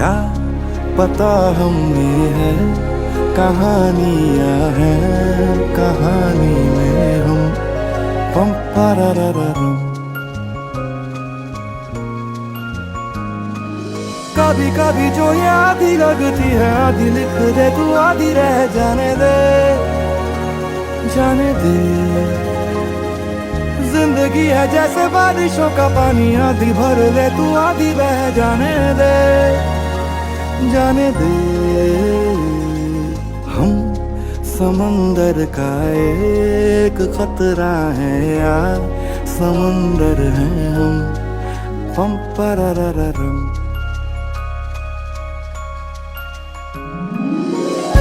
क्या पता हम में है कहानियां हैं, कहानी में हम पम पररररम। कभी कभी जो ये आधी लगती है आधी लिख दे तू, आधी रह जाने दे, जाने दे। जिंदगी है जैसे बारिशों का पानी, आधी भर ले तू आधी बह जाने दे, जाने दे। हम समंदर का एक खतरा है यार, समंदर हैं हम पम पररररम।